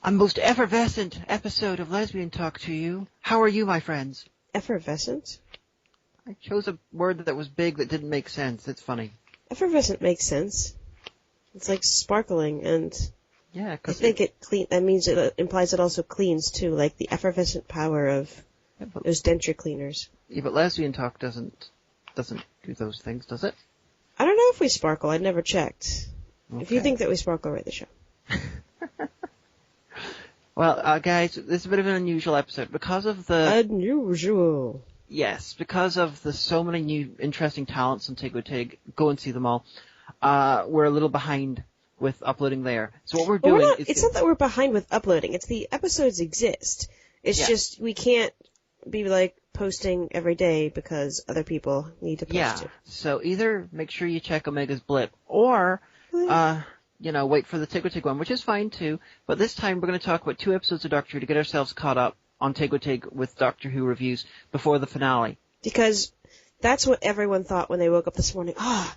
A most effervescent episode of Lesbian Talk to you. How are you, my friends? Effervescent? I chose a word that was big that didn't make sense. It's funny. Effervescent makes sense. It's like sparkling, and yeah, I think that means it implies it also cleans too, like the effervescent power of those denture cleaners. Yeah, but Lesbian Talk doesn't do those things, does it? I don't know if we sparkle. I never checked. Okay. If you think that we sparkle, write the show. Well, guys, this is a bit of an unusual episode because of the... Unusual. Yes, because of the so many new interesting talents on Tig. Go and see them all. We're a little behind with uploading there. So what we're doing is... It's not that we're behind with uploading. It's the episodes exist. It's just we can't be, like, posting every day because other people need to post it. So either make sure you check Omega's Blip or... wait for the Tig one, which is fine too. But this time we're going to talk about 2 episodes of Doctor Who to get ourselves caught up on Tig with Doctor Who reviews before the finale. Because that's what everyone thought when they woke up this morning. I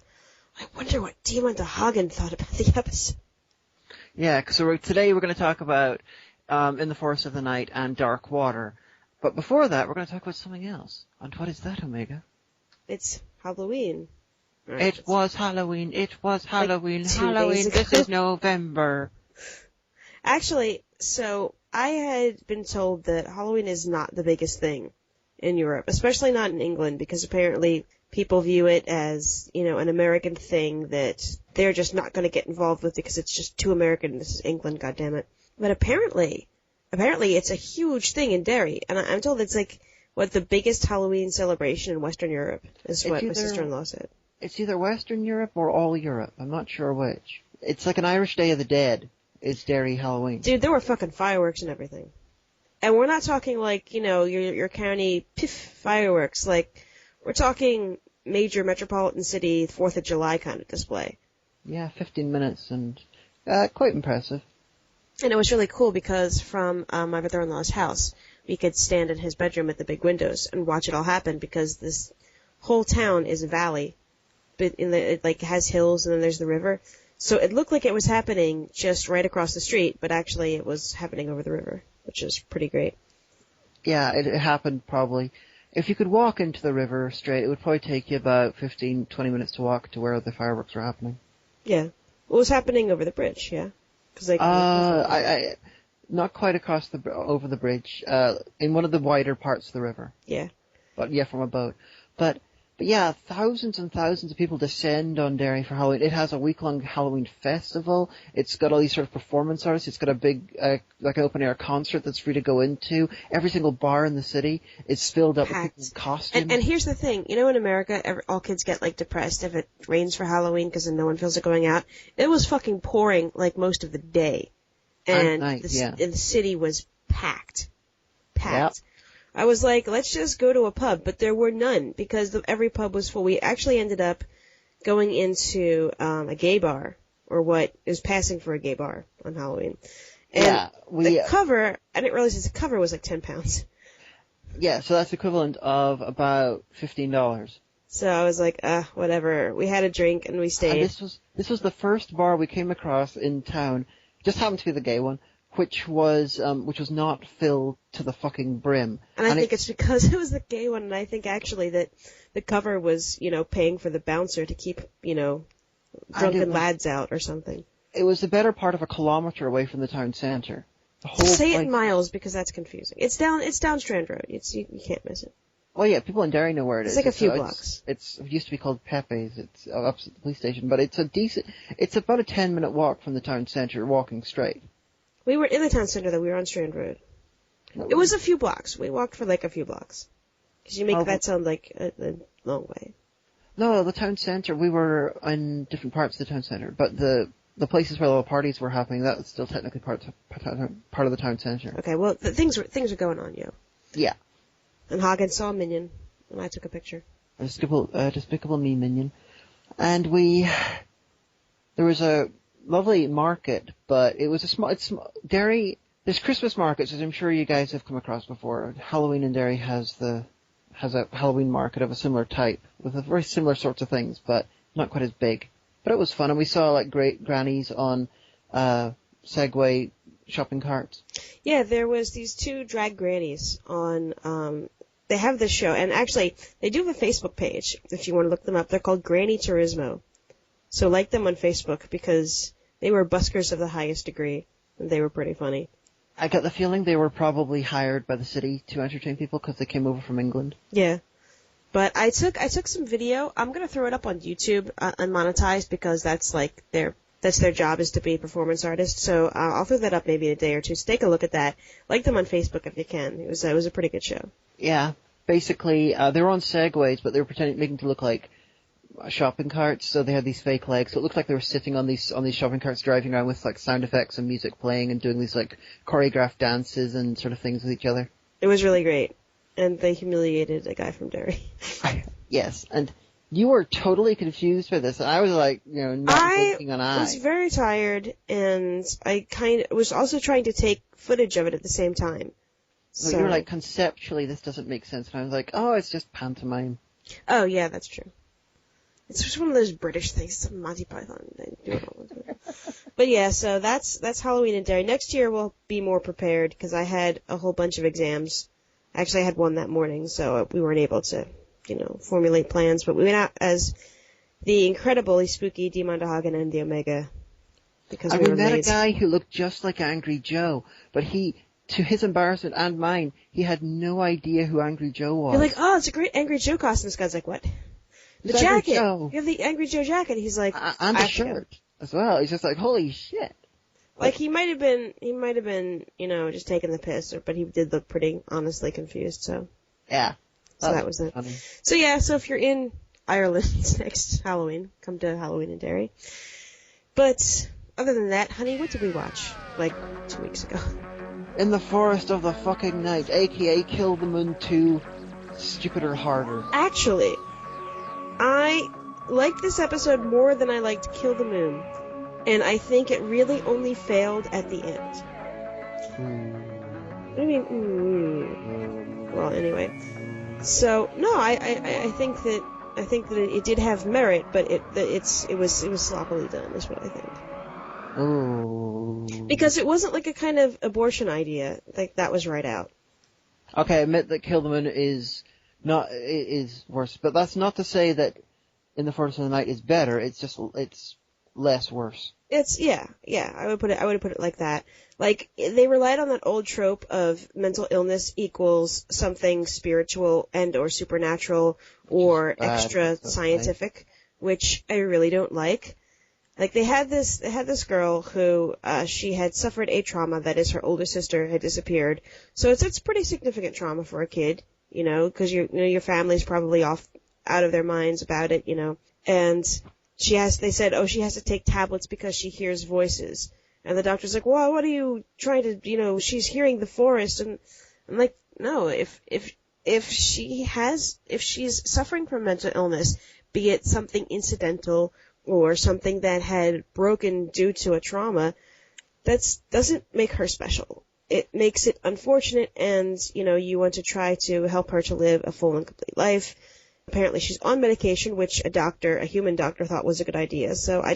wonder what Demon Hagen thought about the episode. Yeah, so today we're going to talk about In the Forest of the Night and Dark Water. But before that, we're going to talk about something else. And what is that, Omega? It's Halloween. Right. It was Halloween. Like Halloween. This is November. Actually, so I had been told that Halloween is not the biggest thing in Europe, especially not in England, because apparently people view it as, an American thing that they're just not going to get involved with because it's just too American. This is England, goddammit. But apparently it's a huge thing in Derry, and I'm told it's like, the biggest Halloween celebration in Western Europe, is what my sister-in-law said. It's either Western Europe or all Europe. I'm not sure which. It's like an Irish Day of the Dead. It's Derry Halloween. Dude, there were fucking fireworks and everything. And we're not talking like, your county piff fireworks. Like, we're talking major metropolitan city 4th of July kind of display. Yeah, 15 minutes and quite impressive. And it was really cool because from my brother-in-law's house, we could stand in his bedroom at the big windows and watch it all happen because this whole town is a valley. But it has hills and then there's the river. So it looked like it was happening just right across the street, but actually it was happening over the river, which is pretty great. Yeah, it happened probably. If you could walk into the river straight, it would probably take you about 15, 20 minutes to walk to where the fireworks were happening. Yeah. What was happening over the bridge, yeah? Not quite over the bridge, in one of the wider parts of the river. Yeah. But yeah, from a boat. But yeah, thousands and thousands of people descend on Derry for Halloween. It has a week-long Halloween festival. It's got all these sort of performance artists. It's got a big, like an open-air concert that's free to go into. Every single bar in the city is filled up with people's costumes. And here's the thing. In America, all kids get, depressed if it rains for Halloween because then no one feels like going out. It was fucking pouring, most of the day. And the city was packed. Yep. I was like, let's just go to a pub, but there were none because every pub was full. We actually ended up going into a gay bar, or what is passing for a gay bar on Halloween. And the cover, I didn't realize the cover was like £10. Yeah, so that's equivalent of about $15. So I was like, whatever. We had a drink and we stayed. And this was the first bar we came across in town. Just happened to be the gay one. Which was not filled to the fucking brim. And I think it's because it was the gay one, and I think actually that the cover was, paying for the bouncer to keep, drunken lads out or something. It was the better part of a kilometer away from the town centre. Say it in miles because that's confusing. It's down Strand Road. You can't miss it. Well, yeah, people in Derry know where it is. It's like a few blocks. It used to be called Pepe's. It's opposite the police station, but it's about a 10-minute walk from the town centre, walking straight. We were in the town center, though. We were on Strand Road. It was a few blocks. We walked for, a few blocks. Because you make that sound like a long way. No, the town center, we were in different parts of the town center. But the places where all the parties were happening, that was still technically part of the town center. Okay, well, things were going on, yo. Yeah. And Hagen saw a minion, and I took a picture. A despicable me minion. And there was a lovely market, but it was Derry. There's Christmas markets, as I'm sure you guys have come across before. Halloween in Derry has a Halloween market of a similar type with very similar sorts of things, but not quite as big. But it was fun, and we saw great grannies on Segway shopping carts. Yeah, there was these two drag grannies on, they have this show, and actually, they do have a Facebook page, if you want to look them up. They're called Granny Turismo. So like them on Facebook, because they were buskers of the highest degree, and they were pretty funny. I got the feeling they were probably hired by the city to entertain people because they came over from England. Yeah. But I took some video. I'm going to throw it up on YouTube, unmonetized, because that's like their job, is to be a performance artist. So I'll throw that up maybe in a day or two. So take a look at that. Like them on Facebook if you can. It was a pretty good show. Yeah. Basically, they were on Segways, but they were making to look like shopping carts. So they had these fake legs. So it looked like they were sitting on these shopping carts, driving around with like sound effects and music playing and doing these like choreographed dances and sort of things with each other. It was really great. And they humiliated a guy from Derry. Yes, and you were totally confused by this, and I was like, not blinking an eye. I was very tired, and I kind of was also trying to take footage of it at the same time. So you were like, conceptually, this doesn't make sense, and I was like, oh, it's just pantomime. Oh, yeah, that's true. It's just one of those British things, some Monty Python. They do it all the time. But yeah, so that's Halloween in Derry. Next year we'll be more prepared, because I had a whole bunch of exams. Actually, I had one that morning, so we weren't able to, formulate plans. But we went out as the incredibly spooky Demon Hagen and the Omega, because we met maids. a guy who looked just like Angry Joe, but he, to his embarrassment and mine, he had no idea who Angry Joe was. You're like, oh, it's a great Angry Joe costume. This guy's like, what? The it's jacket. You have the Angry Joe jacket. He's like, and the shirt as well. He's just like, holy shit. Like he might have been, just taking the piss, but he did look pretty honestly confused. So yeah, so that was it. Funny. So yeah, so if you're in Ireland next Halloween, come to Halloween in Derry. But other than that, honey, what did we watch like 2 weeks ago? In the Forest of the Fucking Night, aka Kill the Moon 2, stupider, harder. Actually, I liked this episode more than I liked Kill the Moon. And I think it really only failed at the end. What do you mean? Well, anyway. So no, I think that it did have merit, but it was sloppily done, is what I think. Oh. Because it wasn't like a kind of abortion idea. Like that was right out. Okay, I admit that Kill the Moon is worse, but that's not to say that In the Forest of the Night is better. It's less worse. Yeah. I would put it like that. Like they relied on that old trope of mental illness equals something spiritual and or supernatural or extra scientific, which I really don't like. Like they had this girl who she had suffered a trauma, that is, her older sister had disappeared. So it's pretty significant trauma for a kid, because your family's probably out of their minds about it, and they said, she has to take tablets because she hears voices. And the doctor's like, well, what are you trying to, she's hearing the forest. And I'm like, no, if she's suffering from mental illness, be it something incidental or something that had broken due to a trauma, that doesn't make her special. It makes it unfortunate, and, you want to try to help her to live a full and complete life. Apparently she's on medication, which a human doctor thought was a good idea. So I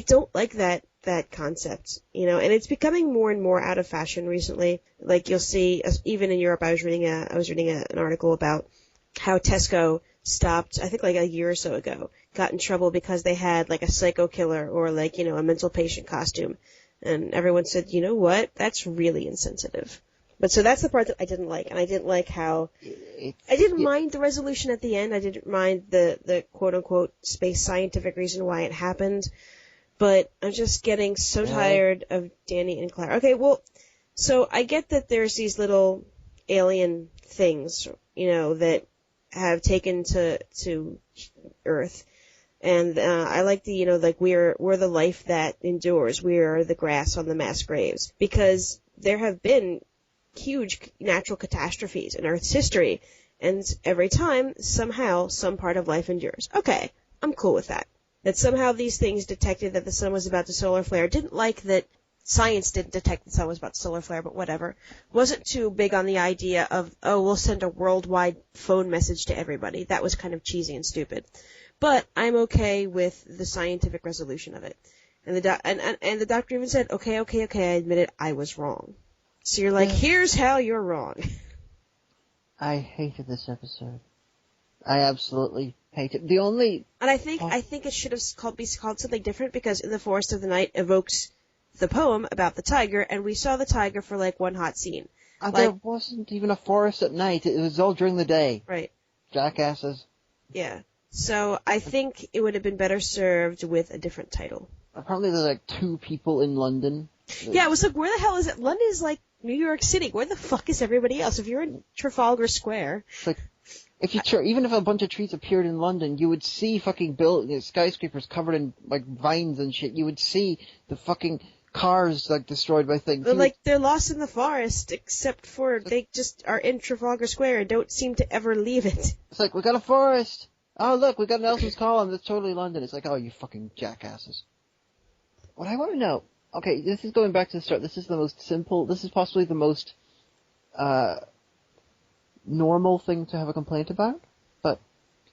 don't like that concept, and it's becoming more and more out of fashion recently. Like you'll see, even in Europe, I was reading an article about how Tesco stopped, I think like a year or so ago, got in trouble because they had like a psycho killer or like, a mental patient costume. And everyone said, you know what? That's really insensitive. But so that's the part that I didn't like, and I didn't like how I didn't mind the resolution at the end. I didn't mind the quote unquote space scientific reason why it happened. But I'm just getting so tired of Danny and Claire. Okay, well, so I get that there's these little alien things, that have taken to Earth. And I like the, like we're the life that endures. We are the grass on the mass graves. Because there have been huge natural catastrophes in Earth's history, and every time, somehow, some part of life endures. Okay, I'm cool with that. That somehow these things detected that the sun was about to solar flare. Didn't like that science didn't detect the sun was about to solar flare, but whatever. Wasn't too big on the idea of, we'll send a worldwide phone message to everybody. That was kind of cheesy and stupid. But I'm okay with the scientific resolution of it. And the doctor even said, okay, I admit it, I was wrong. So you're like, here's how you're wrong. I hated this episode. I absolutely hate it. The only... And I think it should have be called something different, because In the Forest of the Night evokes the poem about the tiger, and we saw the tiger for like one hot scene. And there wasn't even a forest at night. It was all during the day. Right. Jackasses. Yeah. So I think it would have been better served with a different title. Apparently there's like 2 people in London. Yeah, it was like, where the hell is it? London is like New York City. Where the fuck is everybody else? If you're in Trafalgar Square... It's like, even if a bunch of trees appeared in London, you would see fucking skyscrapers covered in like vines and shit. You would see the fucking cars like destroyed by things. They're lost in the forest, except for they just are in Trafalgar Square and don't seem to ever leave it. It's like, we got a forest. Oh look, we got Nelson's Column. That's totally London. It's like, oh, you fucking jackasses. What I want to know. Okay, this is going back to the start. This is the most simple. This is possibly the most normal thing to have a complaint about, but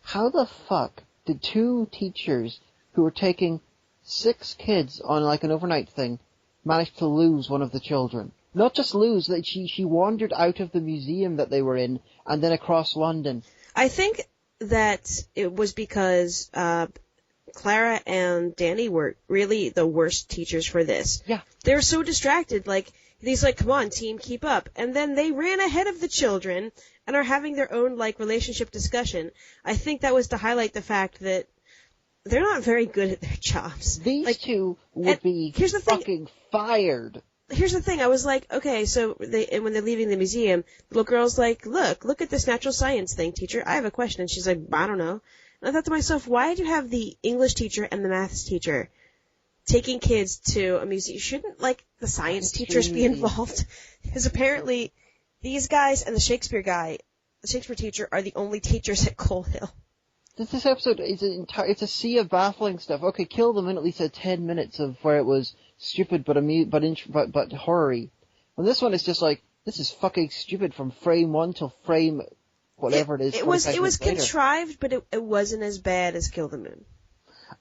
how the fuck did 2 teachers who were taking 6 kids on like an overnight thing manage to lose one of the children? Not just lose, that she wandered out of the museum that they were in and then across London. I think that it was because Clara and Danny were really the worst teachers for this. Yeah. They were so distracted, he's like, come on, team, keep up. And then they ran ahead of the children and are having their own, relationship discussion. I think that was to highlight the fact that they're not very good at their jobs. These 2 would be fucking fired. Here's the thing. I was like, okay, so when they're leaving the museum, the little girl's like, look at this natural science thing, teacher. I have a question. And she's like, I don't know. And I thought to myself, why did you have the English teacher and the maths teacher taking kids to a museum? Shouldn't, the science teachers be involved? Because apparently these guys and the Shakespeare teacher, are the only teachers at Coal Hill. This episode is it's a sea of baffling stuff. Okay, kill them in at least 10 minutes of where it was stupid but horror-y. And this one is just like, this is fucking stupid from frame 1 till frame whatever it is. It was contrived, but it wasn't as bad as Kill the Moon.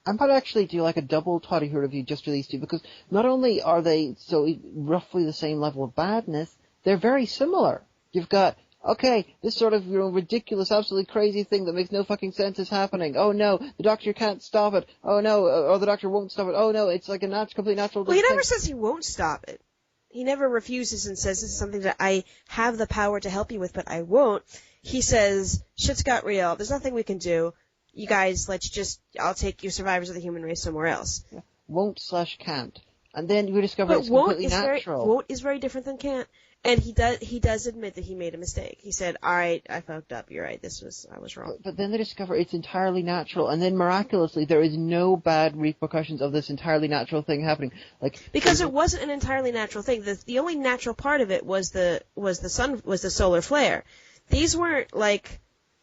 I might actually do a double Toddy Who review just for these 2, because not only are they so roughly the same level of badness, they're very similar. You've got, okay, this sort of ridiculous, absolutely crazy thing that makes no fucking sense is happening. Oh no, the doctor can't stop it. Oh no, or the doctor won't stop it. Oh no, it's like a complete natural thing. Well, he never says he won't stop it. He never refuses and says, this is something that I have the power to help you with, but I won't. He says, shit's got real. There's nothing we can do. You guys, I'll take you survivors of the human race somewhere else. Yeah. Won't/can't. And then you discover it's completely natural. Won't is very different than can't. And he does admit that he made a mistake. He said, all right, I fucked up. You're right. I was wrong. But then they discover it's entirely natural. And then miraculously, there is no bad repercussions of this entirely natural thing happening. Because it wasn't an entirely natural thing. The only natural part of it was the solar flare. These weren't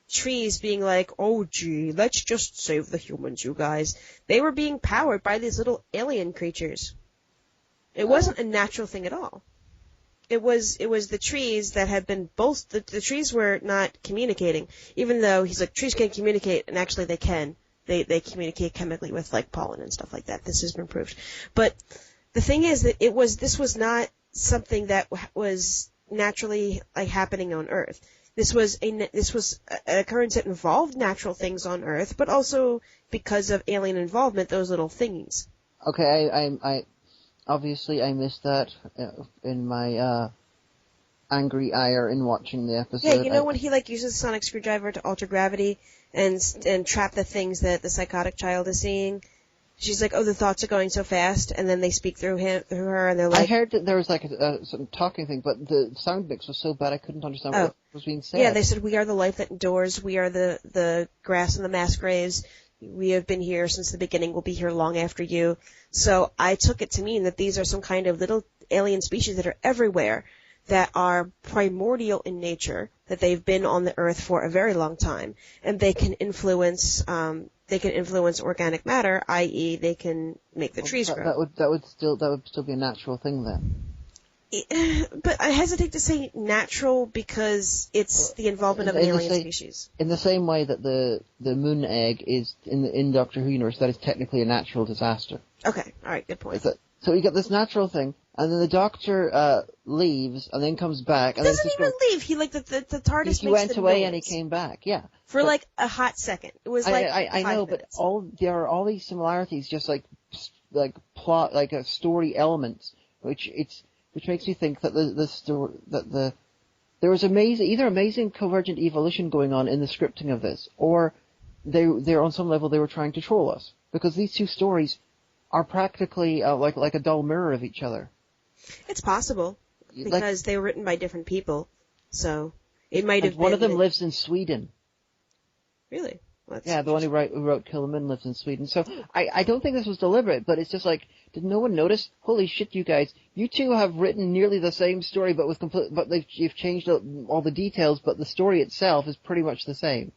trees being like, oh gee, let's just save the humans, you guys. They were being powered by these little alien creatures. It wasn't a natural thing at all. It was the trees that had been the trees were not communicating, even though he's like, trees can communicate, and actually they can. They communicate chemically with pollen and stuff like that. This has been proved. But the thing is that this was not something that was naturally happening on Earth. This was an occurrence that involved natural things on Earth, but also because of alien involvement, those little thingies. Okay, I obviously I missed that in my angry ire in watching the episode. Yeah, when he uses a sonic screwdriver to alter gravity and trap the things that the psychotic child is seeing. She's like, oh, the thoughts are going so fast, and then they speak through her, and they're like... I heard that there was some talking thing, but the sound mix was so bad I couldn't understand what was being said. Yeah, they said, we are the life that endures, we are the grass and the mass graves, we have been here since the beginning, we'll be here long after you. So I took it to mean that these are some kind of little alien species that are everywhere, that are primordial in nature, that they've been on the Earth for a very long time, and they can influence... organic matter, i.e., they can make the trees grow. That would still be a natural thing then. But I hesitate to say natural because it's the involvement of an alien species. In the same way that the moon egg is in Doctor Who universe, that is technically a natural disaster. Okay, all right, good point. So you got this natural thing, and then the Doctor leaves and then comes back. And he doesn't even leave. He the TARDIS. He went away and he came back. Yeah, for like a hot second. It was like I know, minutes. But there are all these similarities, just like plot, like a story elements, which makes me think that there was either amazing convergent evolution going on in the scripting of this, or they're on some level they were trying to troll us, because these two stories are practically like a dull mirror of each other. It's possible because they were written by different people, so it might have been. One of them lives in Sweden. Really? Yeah, the one who wrote Killman lives in Sweden. So I don't think this was deliberate, but it's just like, did no one notice? Holy shit, you guys! You two have written nearly the same story, but you've changed all the details, but the story itself is pretty much the same.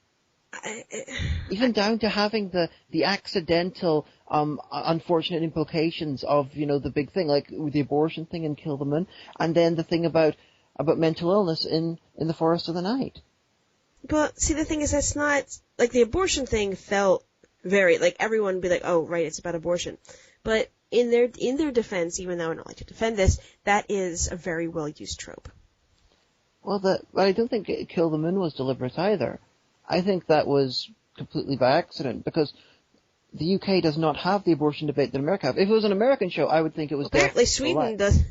Even down to having the accidental, unfortunate implications of the big thing, like the abortion thing in Kill the Moon, and then the thing about mental illness in the Forest of the Night. But see, the thing is, that's not like the abortion thing felt very like everyone would be like, oh, right, it's about abortion. But in their defense, even though I don't like to defend this, that is a very well used trope. Well, I don't think Kill the Moon was deliberate either. I think that was completely by accident, because the UK does not have the abortion debate that America have. If it was an American show, I would think it was. Apparently, Sweden does.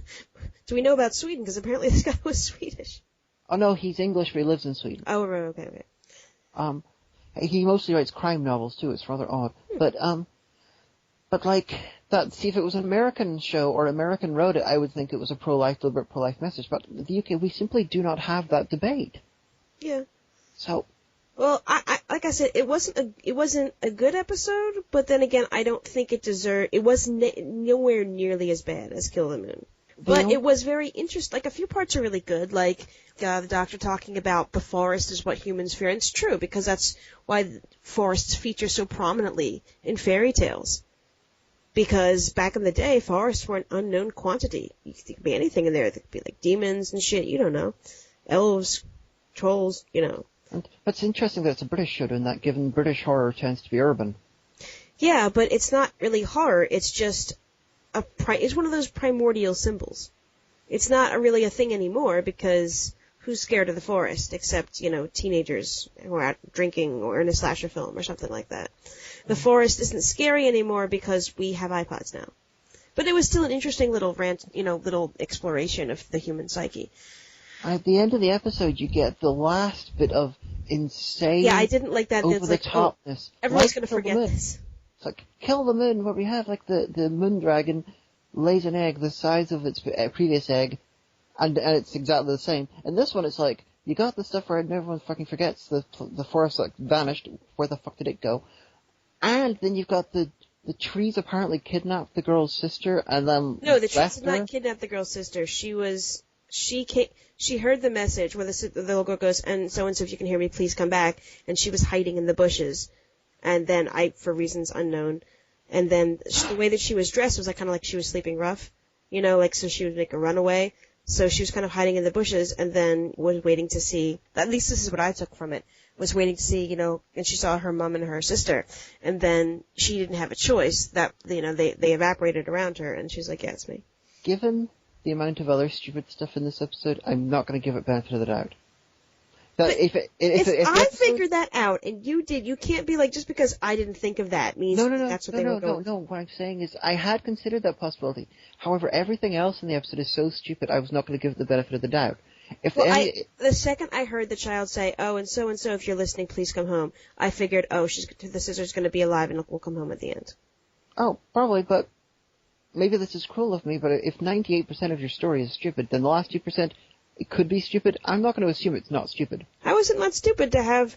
Do we know about Sweden? Because apparently this guy was Swedish. Oh no, he's English, but he lives in Sweden. Oh, okay. He mostly writes crime novels too. It's rather odd, but like that. See, if it was an American show or American wrote it, I would think it was a deliberate pro-life message. But the UK, we simply do not have that debate. Yeah. So. Well, I like I said, it wasn't a good episode, but then again, I don't think it deserved. It was nowhere nearly as bad as Kill the Moon. But it was very interesting. Like, a few parts are really good, like the Doctor talking about the forest is what humans fear. And it's true, because that's why forests feature so prominently in fairy tales. Because back in the day, forests were an unknown quantity. There could be anything in there. There could be, like, demons and shit. You don't know. Elves, trolls, But it's interesting that it's a British show doing that, given British horror tends to be urban. Yeah, but it's not really horror. It's just it's one of those primordial symbols. It's not really a thing anymore, because who's scared of the forest except, teenagers who are out drinking or in a slasher film or something like that. The forest isn't scary anymore because we have iPods now. But it was still an interesting little little exploration of the human psyche. At the end of the episode, you get the last bit of insane. Yeah, I didn't like that. Over the topness. Everyone's going to forget this. It's like Kill the Moon, where we have like the moon dragon lays an egg the size of its previous egg, and it's exactly the same. And this one, it's like you got the stuff where everyone fucking forgets the forest like vanished. Where the fuck did it go? And then you've got the trees apparently kidnapped the girl's sister, and then no, the trees did not kidnap the girl's sister. She heard the message where the little girl goes, and so if you can hear me, please come back. And she was hiding in the bushes. And then for reasons unknown, and then the way that she was dressed was kind of like she was sleeping rough, so she would make a runaway. So she was kind of hiding in the bushes, and then was waiting to see. At least this is what I took from it. Was waiting to see, and she saw her mom and her sister, and then she didn't have a choice. That they evaporated around her, and she's like, "Yeah, it's me." Given the amount of other stupid stuff in this episode, I'm not going to give it benefit of the doubt. If I figured that out and you did, you can't be like, just because I didn't think of that means that's what they were going. No. What I'm saying is, I had considered that possibility. However, everything else in the episode is so stupid, I was not going to give it the benefit of the doubt. The second I heard the child say, "Oh, and so, if you're listening, please come home," I figured, the sister's going to be alive and we'll come home at the end. Oh, probably, but maybe this is cruel of me, but if 98% of your story is stupid, then the last 2%. It could be stupid. I'm not going to assume it's not stupid. How is it not stupid to have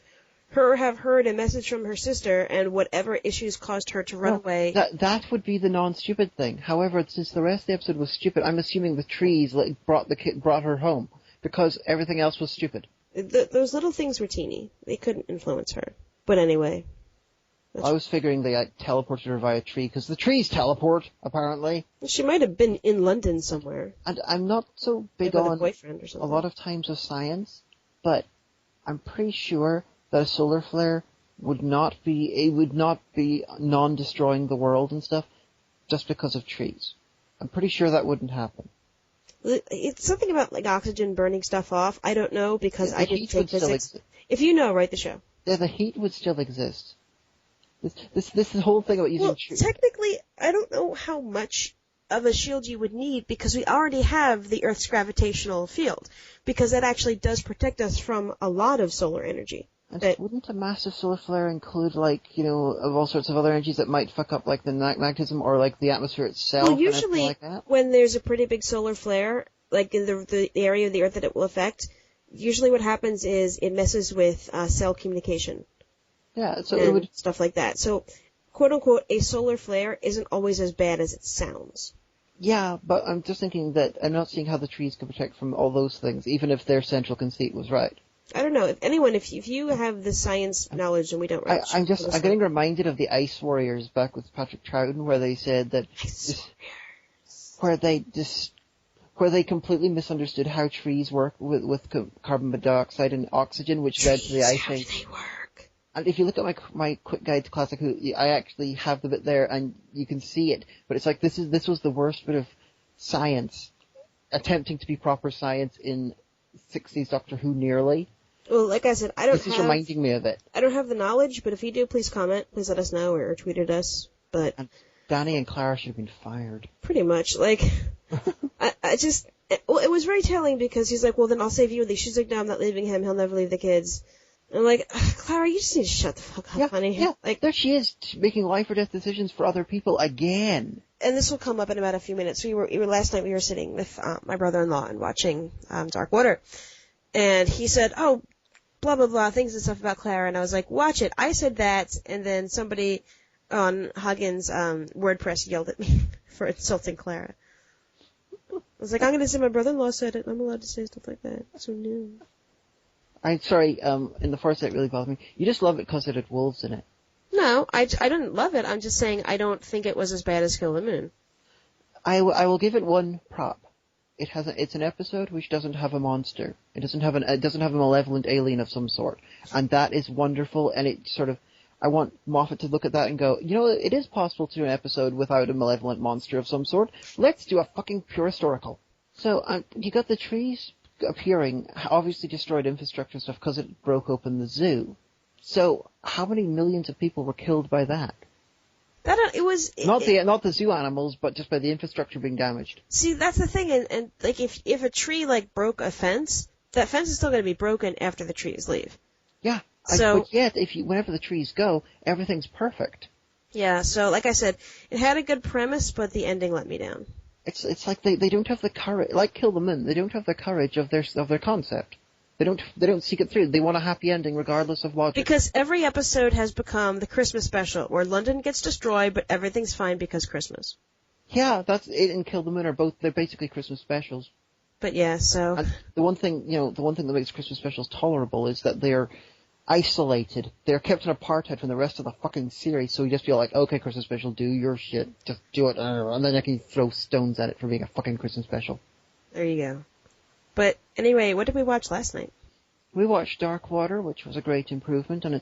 her have heard a message from her sister and whatever issues caused her to run away? That would be the non-stupid thing. However, since the rest of the episode was stupid, I'm assuming the trees brought her home because everything else was stupid. Those little things were teeny. They couldn't influence her. But anyway. I was figuring they teleported her via tree, because the trees teleport, apparently. She might have been in London somewhere. And I'm not so big Maybe with on a boyfriend or something. a lot of times of science, but I'm pretty sure that a solar flare would not be non-destroying the world and stuff just because of trees. I'm pretty sure that wouldn't happen. It's something about like oxygen burning stuff off. I don't know because I didn't take physics. If you know, write the show. Yeah, the heat would still exist. This whole thing about using trees. Technically, I don't know how much of a shield you would need because we already have the Earth's gravitational field because that actually does protect us from a lot of solar energy. And wouldn't a massive solar flare include, like, of all sorts of other energies that might fuck up, like, the magnetism or, like, the atmosphere itself? Well, usually, like that? when there's a pretty big solar flare, like in the area of the Earth that it will affect, usually what happens is it messes with cell communication. Yeah, so and it would... stuff like that. So, quote-unquote, a solar flare isn't always as bad as it sounds. Yeah, but I'm just thinking that I'm not seeing how the trees could protect from all those things, even if their central conceit was right. I don't know. If you have the science knowledge and we don't, I'm getting reminded of the Ice Warriors back with Patrick Troughton, where they said that where they completely misunderstood how trees work with carbon dioxide and oxygen, which led to the ice age. How do they work? And if you look at my quick guide to classic Who, I actually have the bit there, and you can see it. But it's like this was the worst bit of science, attempting to be proper science in 60s Doctor Who nearly. Well, like I said, This is reminding me of it. I don't have the knowledge, but if you do, please comment. Please let us know or tweet at us. But and Danny and Clara should have been fired. Pretty much. Like, it was very telling because he's like, well, then I'll save you. She's like, no, I'm not leaving him. He'll never leave the kids. And I'm like, Clara, you just need to shut the fuck up, honey. Yeah, like, there she is, making life or death decisions for other people again. And this will come up in about a few minutes. Last night we were sitting with my brother-in-law and watching Dark Water. And he said, oh, blah, blah, blah, things and stuff about Clara. And I was like, watch it. I said that, and then somebody on Huggins' WordPress yelled at me for insulting Clara. I was like, I'm going to say my brother-in-law said it. I'm allowed to say stuff like that. So no. I'm sorry, in the first it really bothered me. You just love it because it had wolves in it. No, I didn't love it. I'm just saying I don't think it was as bad as Kill the Moon. I will give it one prop. It's an episode which doesn't have a monster. It doesn't have a malevolent alien of some sort, and that is wonderful. And it sort of, I want Moffat to look at that and go, it is possible to do an episode without a malevolent monster of some sort. Let's do a fucking pure historical. So you got the trees appearing, obviously destroyed infrastructure and stuff because it broke open the zoo. So how many millions of people were killed by that? Not the zoo animals, but just by the infrastructure being damaged. See, that's the thing, and like if a tree like broke a fence, that fence is still going to be broken after the trees leave. Yeah. But yet, whenever the trees go, everything's perfect. Yeah. So, like I said, it had a good premise, but the ending let me down. It's like they don't have the courage, like Kill the Moon. They don't have the courage of their concept. They don't seek it through. They want a happy ending regardless of logic. Because every episode has become the Christmas special, where London gets destroyed, but everything's fine because Christmas. Yeah, that's it. And Kill the Moon they're basically Christmas specials. But yeah, so. And the one thing that makes Christmas specials tolerable is that they're isolated. They're kept in apartheid from the rest of the fucking series. So you just feel like, okay, Christmas special, do your shit, just do it, and then I can throw stones at it for being a fucking Christmas special. There you go. But anyway, what did we watch last night? We watched Dark Water, which was a great improvement, and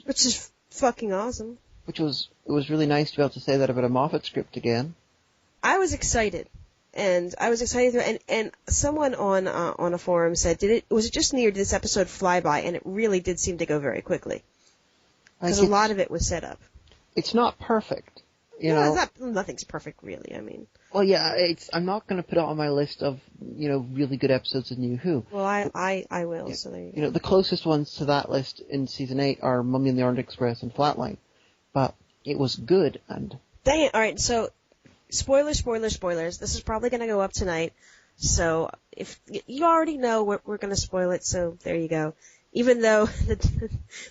which is fucking awesome. It was really nice to be able to say that about a Moffat script again. I was excited, and someone on a forum said, was it just near this episode fly by? And it really did seem to go very quickly because a lot of it was set up. It's not perfect, nothing's perfect, really. I mean. Well, yeah, I'm not going to put it on my list of, really good episodes of New Who. Well, I will, yeah. So there you go. The closest ones to that list in Season 8 are Mummy and the Orient Express and Flatline. But it was good, and... Dang it, alright, so, spoilers. This is probably going to go up tonight, so if you already know we're going to spoil it, so there you go. even though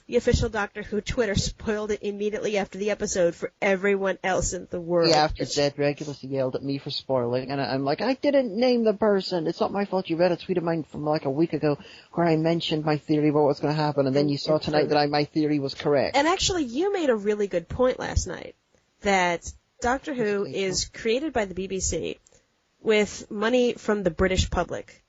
the official Doctor Who Twitter spoiled it immediately after the episode for everyone else in the world. Yeah, after Zed regularly yelled at me for spoiling, and I'm like, I didn't name the person. It's not my fault. You read a tweet of mine from like a week ago where I mentioned my theory about what's going to happen, and then you saw tonight that my theory was correct. And actually, you made a really good point last night, that Doctor Who is created by the BBC with money from the British public.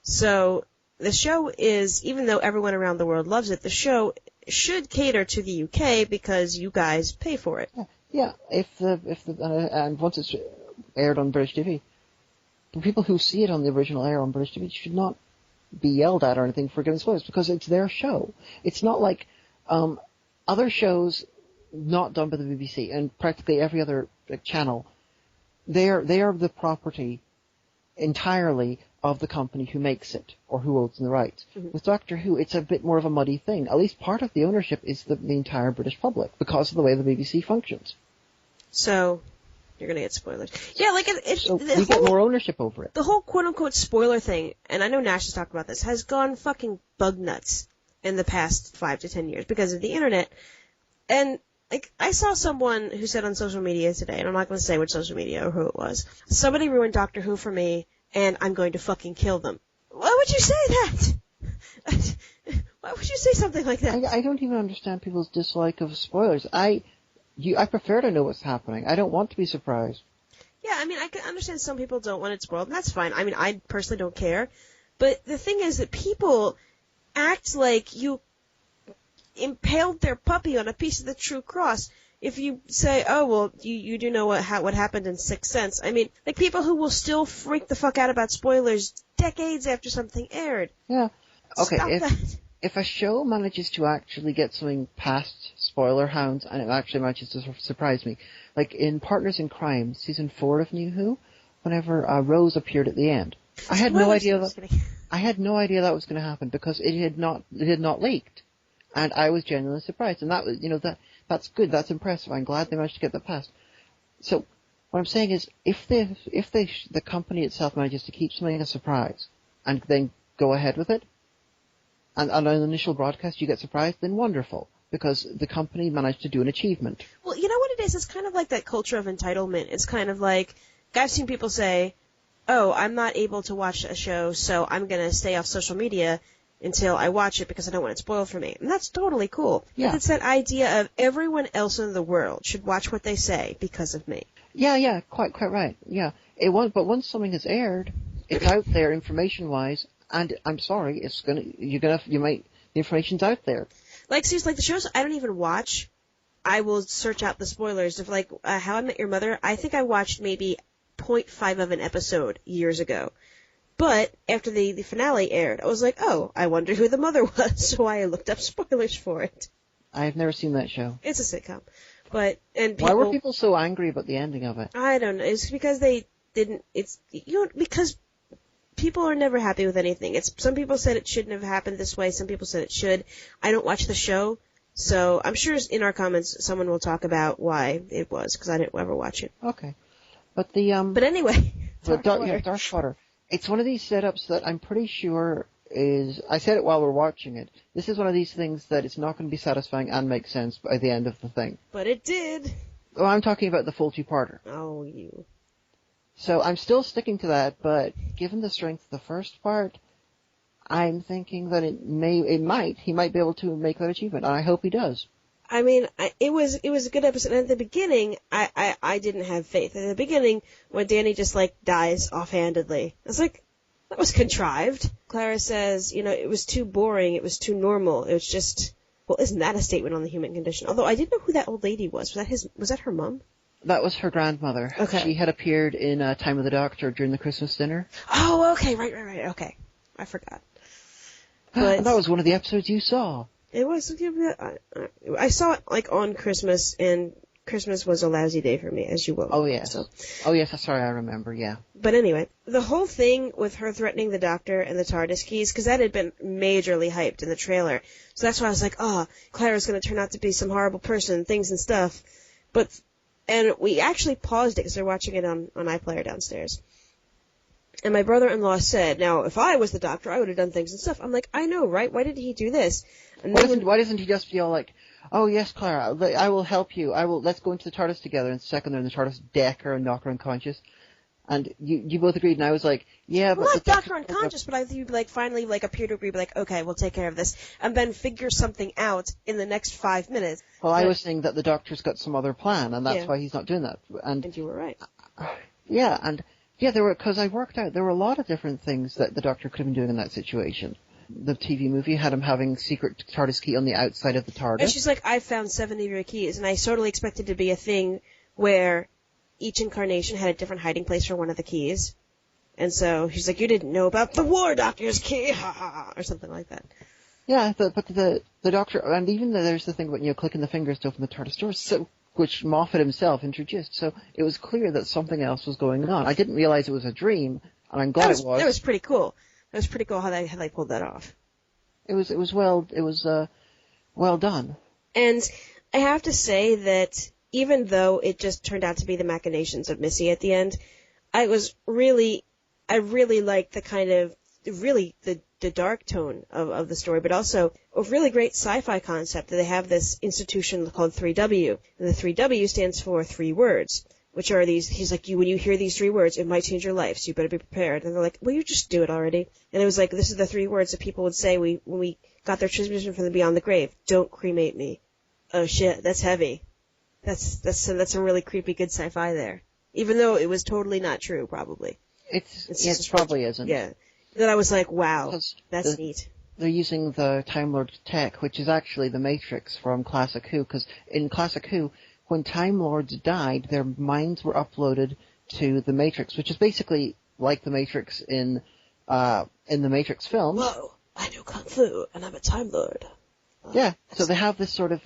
So the show is, even though everyone around the world loves it, the show should cater to the UK because you guys pay for it. Yeah, and once it's aired on British TV, the people who see it on the original air on British TV should not be yelled at or anything for giving spoilers because it's their show. It's not like other shows not done by the BBC and practically every other channel. They are the property entirely of the company who makes it or who owns the rights. Mm-hmm. With Doctor Who, it's a bit more of a muddy thing. At least part of the ownership is the entire British public because of the way the BBC functions. So, you're going to get spoilers. Yeah, like so we get more ownership over it. The whole quote-unquote spoiler thing, and I know Nash has talked about this, has gone fucking bug nuts in the past 5 to 10 years because of the internet. And like, I saw someone who said on social media today, and I'm not going to say which social media or who it was, somebody ruined Doctor Who for me, and I'm going to fucking kill them. Why would you say that? Why would you say something like that? I don't even understand people's dislike of spoilers. I prefer to know what's happening. I don't want to be surprised. Yeah, I mean, I can understand some people don't want it spoiled, and that's fine. I mean, I personally don't care. But the thing is that people act like you impaled their puppy on a piece of the true cross. If you say, oh, well, you do know what happened in Sixth Sense. I mean, like, people who will still freak the fuck out about spoilers decades after something aired. Yeah. Okay, Stop that. If a show manages to actually get something past spoiler hounds, and it actually manages to surprise me, like in Partners in Crime, season 4 of New Who, whenever Rose appeared at the end, I had no idea that was going to happen because it had not leaked. And I was genuinely surprised. And that was, that's good. That's impressive. I'm glad they managed to get that passed. So what I'm saying is, if the company itself manages to keep something a surprise and then go ahead with it, and on an initial broadcast you get surprised, then wonderful, because the company managed to do an achievement. Well, you know what it is? It's kind of like that culture of entitlement. It's kind of like, I've seen people say, oh, I'm not able to watch a show, so I'm going to stay off social media until I watch it because I don't want it spoiled for me. And that's totally cool. Yeah. It's that idea of everyone else in the world should watch what they say because of me. Yeah, quite right. Yeah. But once something is aired, it's out there information-wise, and I'm sorry, the information's out there. Like, seriously, like the shows I don't even watch, I will search out the spoilers. If, like, How I Met Your Mother, I think I watched maybe 0.5 of an episode years ago. But after the finale aired, I was like, oh, I wonder who the mother was, so I looked up spoilers for it. I've never seen that show. It's a sitcom. Why were people so angry about the ending of it? I don't know. It's because they didn't, because people are never happy with anything. Some people said it shouldn't have happened this way, some people said it should. I don't watch the show, so I'm sure in our comments someone will talk about why it was, because I didn't ever watch it. Okay. But anyway, Darkwater. It's one of these setups that I'm pretty sure is, I said it while we're watching it, this is one of these things that it's not going to be satisfying and make sense by the end of the thing. But it did. Oh, I'm talking about the full two-parter. Oh, you. So I'm still sticking to that, but given the strength of the first part, I'm thinking that he might be able to make that achievement, and I hope he does. I mean, it was a good episode. And at the beginning, I didn't have faith. At the beginning, when Danny just, like, dies offhandedly, I was like, that was contrived. Clara says, it was too boring, it was too normal, it was just, well, isn't that a statement on the human condition? Although I didn't know who that old lady was. Was that her mom? That was her grandmother. Okay. She had appeared in Time of the Doctor during the Christmas dinner. Oh, okay, right, okay. I forgot. But that was one of the episodes you saw. It was, I saw it, like, on Christmas, and Christmas was a lousy day for me, as you will. Oh, yes. Sorry, I remember, yeah. But anyway, the whole thing with her threatening the Doctor and the TARDIS keys, because that had been majorly hyped in the trailer. So that's why I was like, Clara's going to turn out to be some horrible person, things and stuff. And we actually paused it, because they're watching it on iPlayer downstairs. And my brother-in-law said, now, if I was the Doctor, I would have done things and stuff. I'm like, I know, right? Why did he do this? And Why doesn't he just feel like, oh, yes, Clara, I will help you. Let's go into the TARDIS together. And second, they're in the TARDIS, deck her and knock her unconscious. And you both agreed, and I was like, yeah, well, but... not Doctor unconscious, but I think you'd, like, finally, like, appear to agree, like, okay, we'll take care of this, and then figure something out in the next 5 minutes. Well, I was saying that the Doctor's got some other plan, and that's why he's not doing that. And you were right. Because I worked out there were a lot of different things that the Doctor could have been doing in that situation. The TV movie had him having secret TARDIS key on the outside of the TARDIS. And she's like, I found 7 of your keys, and I totally expected to be a thing where each incarnation had a different hiding place for one of the keys. And so she's like, you didn't know about the War Doctor's key, ha ha ha, or something like that. Yeah, but the Doctor, and even there's the thing when you're clicking the fingers to open the TARDIS doors, which Moffat himself introduced, so it was clear that something else was going on. I didn't realize it was a dream, and I'm glad it was. That was pretty cool. That was pretty cool how they pulled that off. It was well done. And I have to say that even though it just turned out to be the machinations of Missy at the end, I really liked the kind of, really the dark tone of the story, but also a really great sci-fi concept that they have this institution called 3W. And the 3W stands for 3 words, which are these, he's like, when you hear these 3 words, it might change your life, so you better be prepared. And they're like, well, you just do it already. And it was like, this is the 3 words that people would say when we got their transmission from the beyond the grave. Don't cremate me. Oh shit, that's heavy. That's some really creepy good sci-fi there. Even though it was totally not true, probably. It probably isn't. Yeah. Then I was like, wow, that's neat. They're using the Time Lord tech, which is actually the Matrix from Classic Who, because in Classic Who, when Time Lords died, their minds were uploaded to the Matrix, which is basically like the Matrix in the Matrix films. Whoa, I know Kung Fu, and I'm a Time Lord. Yeah, so they have this sort of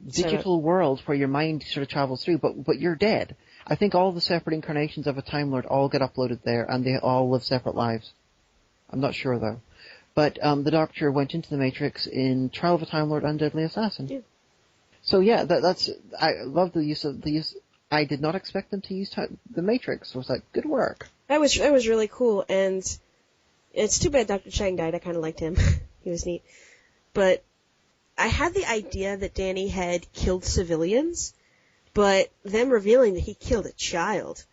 digital world where your mind sort of travels through, but you're dead. I think all the separate incarnations of a Time Lord all get uploaded there, and they all live separate lives. I'm not sure, though. But the Doctor went into the Matrix in Trial of a Time Lord and Deadly Assassin. Yeah. So yeah, I love the use. I did not expect them to use the Matrix. I was like, good work. That was really cool, and it's too bad Dr. Chang died. I kind of liked him. He was neat. But I had the idea that Danny had killed civilians, but them revealing that he killed a child,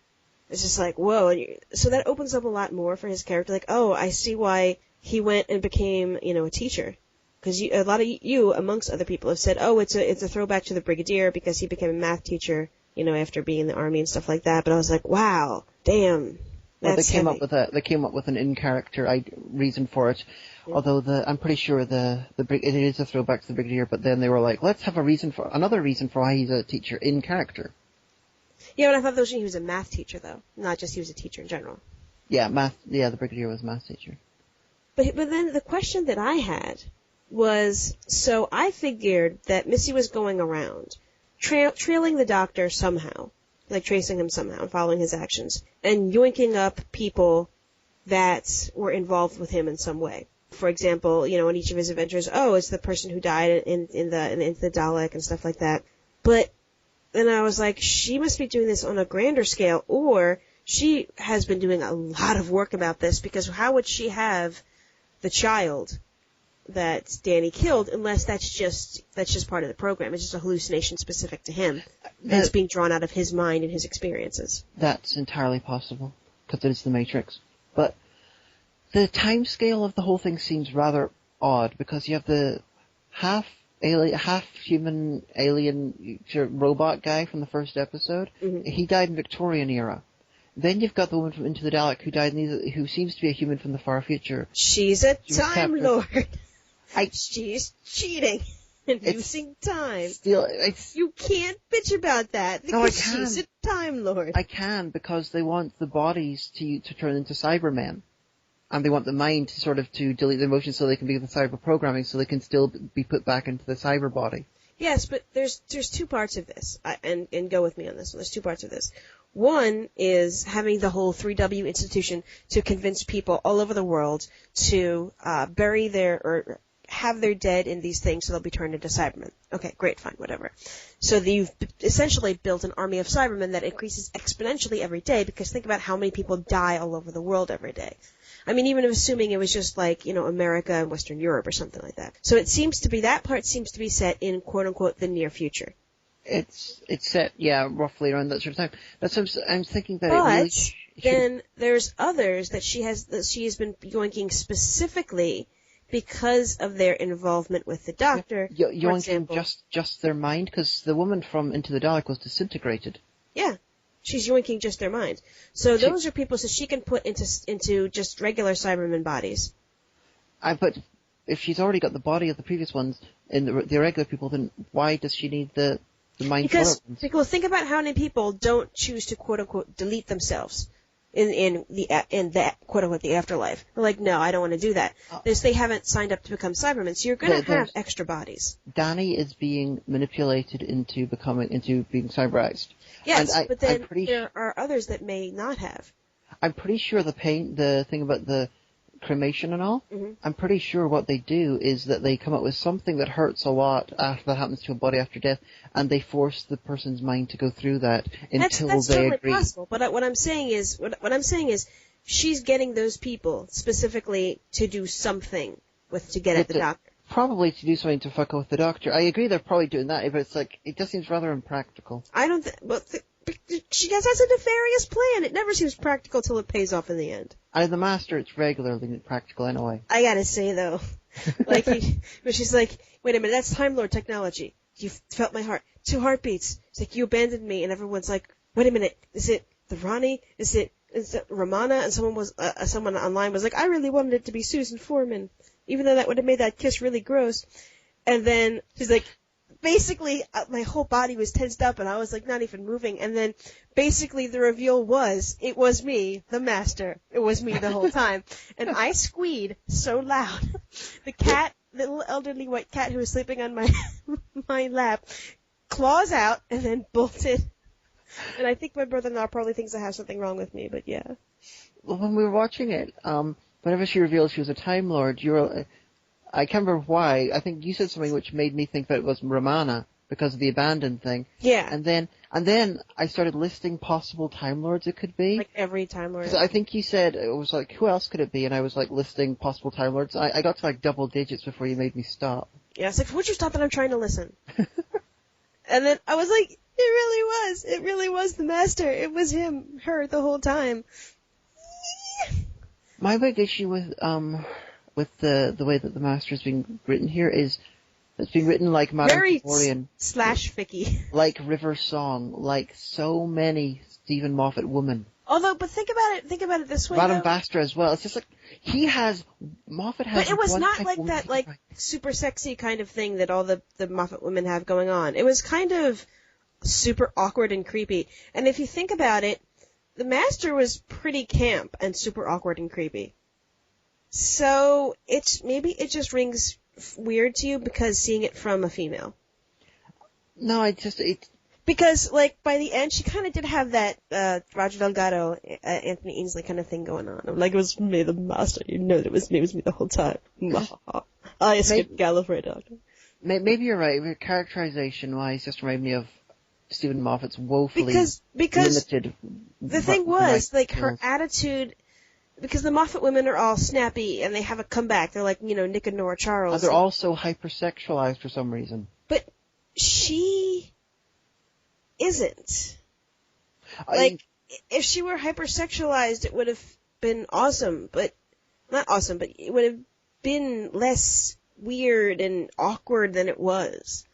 it's just like, whoa. So that opens up a lot more for his character. Like, oh, I see why he went and became, a teacher. Because a lot of you, amongst other people, have said, oh, it's a throwback to the Brigadier because he became a math teacher, after being in the Army and stuff like that. But I was like, wow, damn. Well, they came up with an in-character reason for it. Yeah. Although I'm pretty sure it is a throwback to the Brigadier. But then they were like, let's have another reason for why he's a teacher in character. Yeah, but I thought he was a math teacher though, not just he was a teacher in general. Yeah, math. Yeah, the Brigadier was a math teacher. But then the question that I had was, so I figured that Missy was going around, trailing the Doctor somehow, like tracing him somehow, following his actions, and yoinking up people that were involved with him in some way. For example, in each of his adventures, oh, it's the person who died in the Dalek and stuff like that. But then I was like, she must be doing this on a grander scale, or she has been doing a lot of work about this, because how would she have the child that Danny killed unless that's just part of the program? It's just a hallucination specific to him, and it's being drawn out of his mind and his experiences. That's entirely possible, because it is the Matrix. But the time scale of the whole thing seems rather odd, because you have the half human alien robot guy from the first episode. Mm-hmm. He died in Victorian era. Then you've got the woman from Into the Dalek who seems to be a human from the far future. She's a Time Lord. She's cheating and using time. You can't bitch about that because she's a Time Lord. I can, because they want the bodies to turn into Cybermen. And they want the mind to delete the emotions so they can be the cyber programming, so they can still be put back into the cyber body. Yes, but there's 2 parts of this, and go with me on this one. There's 2 parts of this. One is having the whole 3W institution to convince people all over the world to bury their, or have their dead in these things so they'll be turned into Cybermen. Okay, great, fine, whatever. So you've essentially built an army of Cybermen that increases exponentially every day, because think about how many people die all over the world every day. I mean, even assuming it was just like, America and Western Europe or something like that. So it seems to be, that part seems to be set in quote-unquote the near future. It's set, yeah, roughly around that sort of time. That's what I'm thinking that But it really then there's others that she has been yoinking specifically because of their involvement with the Doctor. Yeah, yoinking just their mind, because the woman from Into the Dalek was disintegrated. Yeah, she's yoinking just their mind. So those are people so she can put into just regular Cybermen bodies. But if she's already got the body of the previous ones in the regular people, then why does she need the mind? Because think about how many people don't choose to quote unquote delete themselves in the quote unquote the afterlife. They're like, no, I don't want to do that. They haven't signed up to become Cybermen, so you're going to have extra bodies. Danny is being manipulated into being cyberized. Yes, but then there are others that may not have. I'm pretty sure the thing about the cremation and all, mm-hmm. I'm pretty sure what they do is that they come up with something that hurts a lot after that happens to a body after death, and they force the person's mind to go through that until that's they totally agree. Possible. But what I'm saying is she's getting those people specifically to do something to get at the Doctor. Probably to do something to fuck with the Doctor. I agree they're probably doing that, but it's like, it just seems rather impractical. I don't she has a nefarious plan. It never seems practical till it pays off in the end. The Master, it's regularly practical anyway. I gotta say though, but she's like, wait a minute, that's Time Lord technology. You felt my heart. 2 heartbeats. It's like, you abandoned me, and everyone's like, wait a minute, is it the Ronnie? Is it Romana? And someone online was like, I really wanted it to be Susan Foreman, even though that would have made that kiss really gross. And then she's like, basically, my whole body was tensed up, and I was like not even moving. And then, basically, the reveal was it was me, the Master. It was me the whole time, and I squeed so loud. The little elderly white cat who was sleeping on my lap, claws out and then bolted. And I think my brother-in-law probably thinks I have something wrong with me, but yeah. Well, when we were watching it, whenever she revealed she was a Time Lord, I can't remember why. I think you said something which made me think that it was Romana because of the abandoned thing. Yeah. And then I started listing possible Time Lords it could be. Like every Time Lord. I think you said it was like, who else could it be? And I was like listing possible Time Lords. I got to like double digits before you made me stop. Yeah, it's like, would you stop that? I'm trying to listen. And then I was like, it really was the Master. It was her the whole time. My big issue with the way that the Master is being written here is it's being written like Madame Victorian. /ficky. Like River Song, like so many Stephen Moffat women. Although, but think about it this way, Madame Vastra as well. It's just like, Moffat has. But it was not like that, like, super sexy kind of thing that all the Moffat women have going on. It was kind of super awkward and creepy. And if you think about it, the Master was pretty camp and super awkward and creepy. So maybe it just rings weird to you because seeing it from a female. No, because like by the end she kind of did have that Roger Delgado, Anthony Ainsley kind of thing going on. Like, it was me, the Master. You know that it was me the whole time. I escaped Gallifrey, Doctor. Maybe you're right. Characterization-wise, just reminded me of Stephen Moffat's woefully because limited. The thing was, like, her attitude. Because the Moffat women are all snappy, and they have a comeback. They're like, Nick and Nora Charles. And they're also hypersexualized for some reason. But she isn't. If she were hypersexualized, it would have been awesome. But, not awesome, but it would have been less weird and awkward than it was.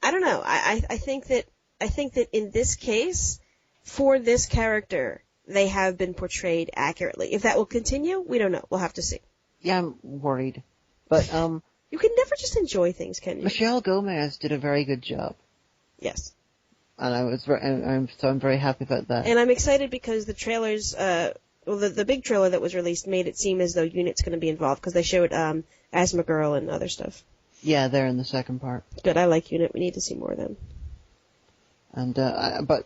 I don't know. I think that in this case, for this character, they have been portrayed accurately. If that will continue, we don't know. We'll have to see. Yeah, I'm worried. But, you can never just enjoy things, can you? Michelle Gomez did a very good job. Yes. And I'm very happy about that. And I'm excited because the trailers, the big trailer that was released made it seem as though Unit's going to be involved because they showed, Asthma Girl and other stuff. Yeah, they're in the second part. Good, I like Unit. We need to see more of them. And, but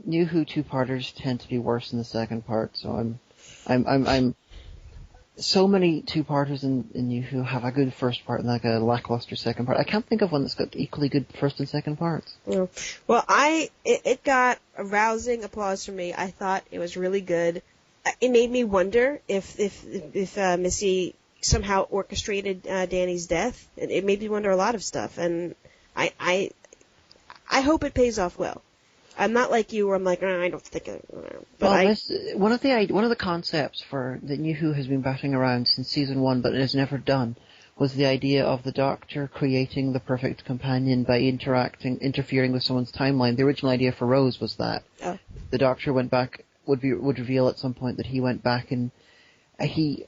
New Who two-parters tend to be worse in the second part, so I'm so many two-parters in You Who have a good first part and like a lackluster second part. I can't think of one that's got equally good first and second parts. Yeah. Well, it got a rousing applause from me. I thought it was really good. It made me wonder if Missy somehow orchestrated Danny's death. It made me wonder a lot of stuff, and I hope it pays off well. I'm not like you, where I'm like, I don't think it. But one of the concepts for that New Who has been batting around since season 1, but it has never done, was the idea of the Doctor creating the perfect companion by interfering with someone's timeline. The original idea for Rose was that the Doctor went back, would reveal at some point that he went back and he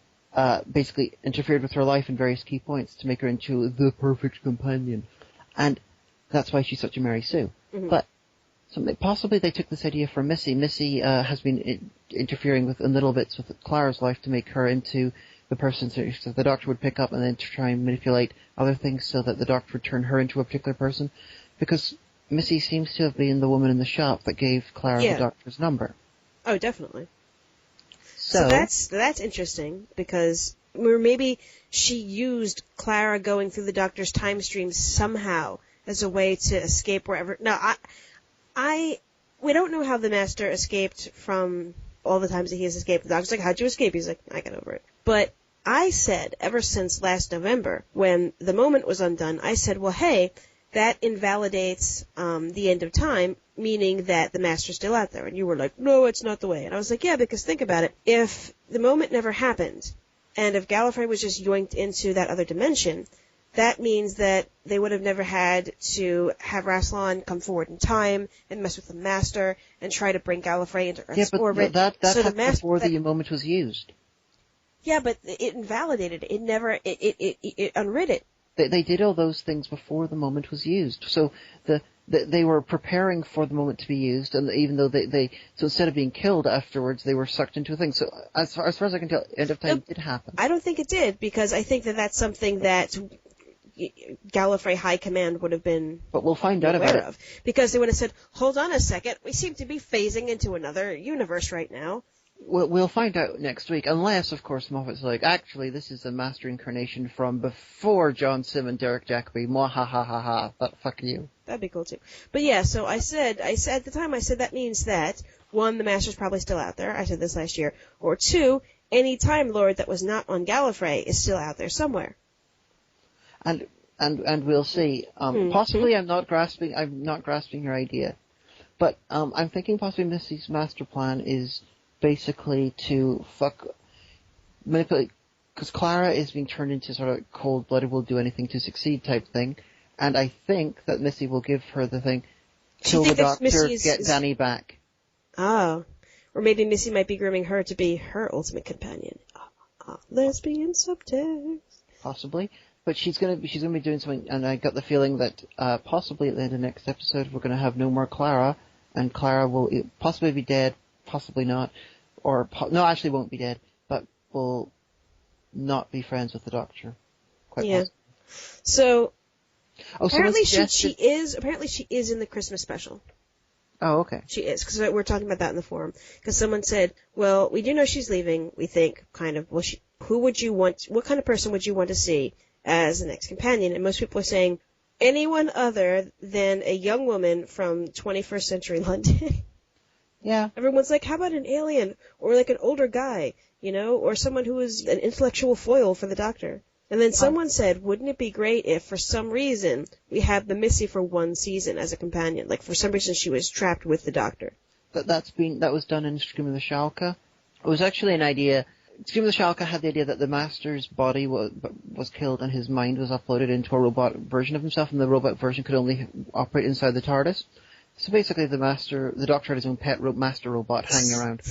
basically interfered with her life in various key points to make her into the perfect companion, and that's why she's such a Mary Sue. Mm-hmm. But possibly they took this idea from Missy. Missy has been interfering with in little bits with Clara's life to make her into the person so the Doctor would pick up and then to try and manipulate other things so that the Doctor would turn her into a particular person. Because Missy seems to have been the woman in the shop that gave Clara the Doctor's number. Oh, definitely. So that's interesting, because maybe she used Clara going through the Doctor's time stream somehow as a way to escape wherever. Now, we don't know how the Master escaped from all the times that he has escaped. The Doctor's like, how'd you escape? He's like, I got over it. But I said, ever since last November, when the moment was undone, I said, well, hey, that invalidates the end of time, meaning that the Master's still out there. And you were like, no, it's not the way. And I was like, yeah, because think about it. If the moment never happened, and if Gallifrey was just yoinked into that other dimension, that means that they would have never had to have Rassilon come forward in time and mess with the Master and try to bring Gallifrey into Earth's orbit. That happened before the moment was used. Yeah, but it invalidated it. It never, it unrid it. They did all those things before the moment was used. So they were preparing for the moment to be used, and even though so instead of being killed afterwards, they were sucked into a thing. So as far as I can tell, end of time did happen. I don't think it did, because I think that that's something that Gallifrey High Command would have been but we'll find out about it. Because they would have said, hold on a second, we seem to be phasing into another universe right now. We'll find out next week, unless, of course, Moffat's like, actually, this is a Master incarnation from before John Sim and Derek Jacobi. Mwahahaha. But fuck you. That'd be cool too. But yeah, so I said at the time, that means that, 1, the Master's probably still out there. I said this last year. Or 2, any Time Lord that was not on Gallifrey is still out there somewhere. And we'll see. Possibly I'm not grasping your idea. But I'm thinking possibly Missy's master plan is basically to manipulate, because Clara is being turned into sort of cold-blooded, will do anything to succeed type thing, and I think that Missy will give her the thing, kill the Doctor, get Danny back. Oh. Or maybe Missy might be grooming her to be her ultimate companion. Lesbian subtext. Possibly. But she's gonna be doing something, and I got the feeling that possibly at the end of the next episode we're gonna have no more Clara, and Clara will possibly be dead, possibly not, or no, actually won't be dead, but will not be friends with the Doctor. Quite possibly. So apparently she is in the Christmas special. Oh, okay. She is, because we're talking about that in the forum. Because someone said, well, we do know she's leaving. We think, kind of, well, what kind of person would you want to see as the next companion? And most people are saying anyone other than a young woman from 21st century London. Yeah. Everyone's like, how about an alien? Or like an older guy, or someone who is an intellectual foil for the Doctor. And then someone said, wouldn't it be great if, for some reason, we have the Missy for 1 season as a companion? Like, for some reason, she was trapped with the Doctor. That was done in Scream of the Shalka. It was actually an idea. Scream of the Shalka had the idea that the Master's body was killed and his mind was uploaded into a robot version of himself, and the robot version could only operate inside the TARDIS. So basically, the Doctor had his own pet Master robot hanging around.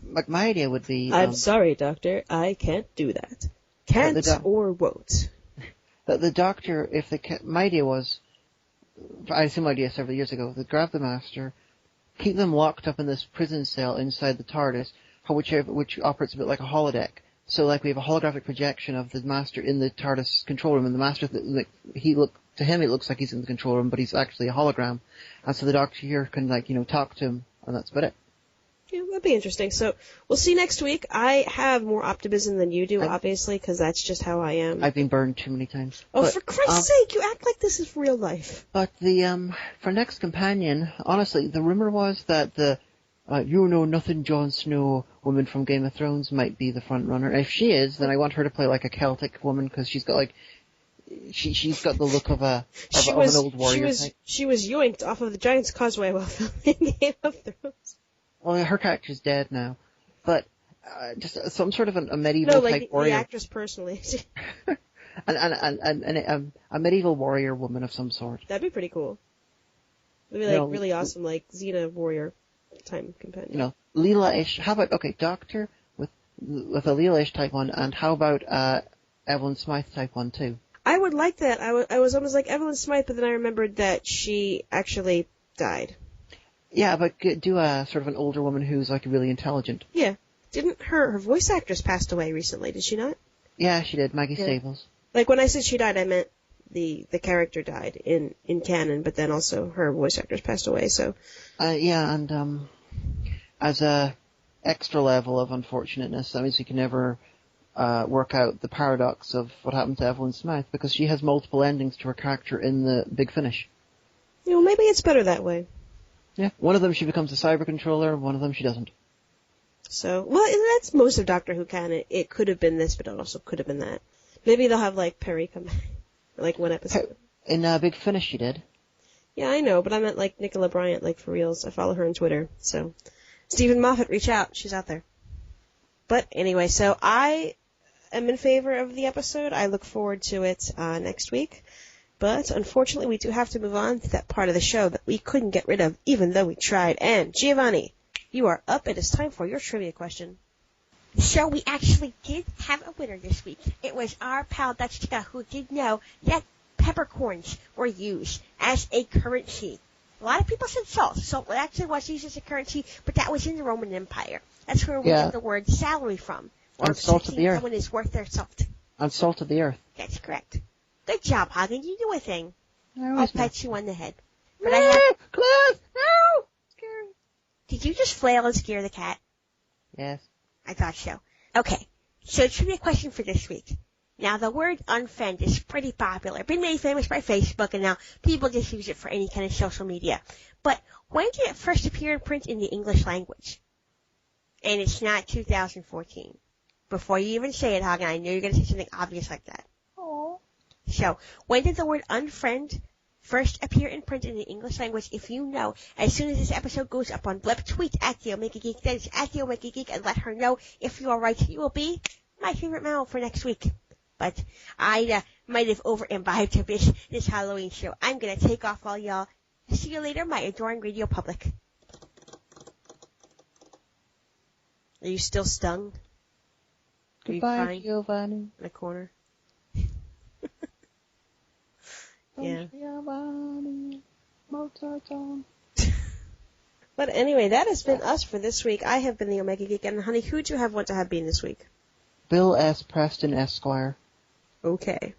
Like, my idea would be... I'm sorry, Doctor, I can't do that. Can't or won't. That the Doctor, my idea was, I had a similar idea several years ago, that grab the Master, keep them locked up in this prison cell inside the TARDIS, which operates a bit like a holodeck. So, like, we have a holographic projection of the Master in the TARDIS control room, and the Master, to him it looks like he's in the control room, but he's actually a hologram. And so the Doctor here can, talk to him, and that's about it. Yeah, that'd be interesting. So we'll see next week. I have more optimism than you do, obviously, because that's just how I am. I've been burned too many times. Oh, but, for Christ's sake, you act like this is real life. But for next companion, honestly, the rumor was that the you know nothing Jon Snow woman from Game of Thrones might be the front runner. If she is, then I want her to play like a Celtic woman, because she's got like she's got the look of an old warrior type. She was yoinked off of the Giant's Causeway while filming Game of Thrones. Well, her character's dead now, but just some sort of a medieval type warrior. No, like the actress personally. and a medieval warrior woman of some sort. That'd be pretty cool. It'd be like really awesome, like Xena warrior time companion. You know, Leela-ish. How about Doctor with a Leela-ish type one, and how about Evelyn Smythe type one too? I would like that. I was almost like Evelyn Smythe, but then I remembered that she actually died. Yeah, but do a sort of an older woman who's like really intelligent. Yeah. Didn't her voice actress passed away recently, did she not? Yeah, she did. Maggie Stables. Like when I said she died, I meant the character died in canon, but then also her voice actress passed away, so. Yeah, and as a extra level of unfortunateness, that means we can never work out the paradox of what happened to Evelyn Smythe, because she has multiple endings to her character in the Big Finish. You know, maybe it's better that way. Yeah, one of them she becomes a cyber controller, one of them she doesn't. So, well, that's most of Doctor Who canon. It could have been this, but it also could have been that. Maybe they'll have, like, Perry come back, like, one episode. In Big Finish she did. Yeah, I know, but I meant, like, Nicola Bryant, like, for reals. I follow her on Twitter, so. Stephen Moffat, reach out. She's out there. But anyway, so I am in favor of the episode. I look forward to it next week. But unfortunately, we do have to move on to that part of the show that we couldn't get rid of, even though we tried. And Giovanni, you are up. It is time for your trivia question. So we actually did have a winner this week. It was our pal Dutch Chica who did know that peppercorns were used as a currency. A lot of people said salt. Salt actually was used as a currency, but that was in the Roman Empire. That's where we get the word salary from. On salt of the earth. Someone is worth their salt. On salt of the earth. That's correct. Good job, Hagen. You do a thing. I'll pat you on the head. But I have... Close! No! Scary. Did you just flail and scare the cat? Yes. I thought so. Okay. So trivia question for this week. Now, the word unfriend is pretty popular. Been made famous by Facebook, and now people just use it for any kind of social media. But when did it first appear in print in the English language? And it's not 2014. Before you even say it, Hagen, I know you're going to say something obvious like that. Oh. So, when did the word unfriend first appear in print in the English language? If you know, as soon as this episode goes up on Blip, tweet at the Omega Geek, that is at the Omega Geek, and let her know. If you are right, you will be my favorite mammal for next week. But I might have over-imbibed a bit this Halloween show. I'm going to take off all y'all. See you later, my adoring radio public. Are you still stung? Goodbye, Giovanni. In the corner? Yeah. Giovanni. Mozart's on. But anyway, that has been us for this week. I have been the Omega Geek, and honey, who do you want to have been this week? Bill S. Preston, Esquire. Okay.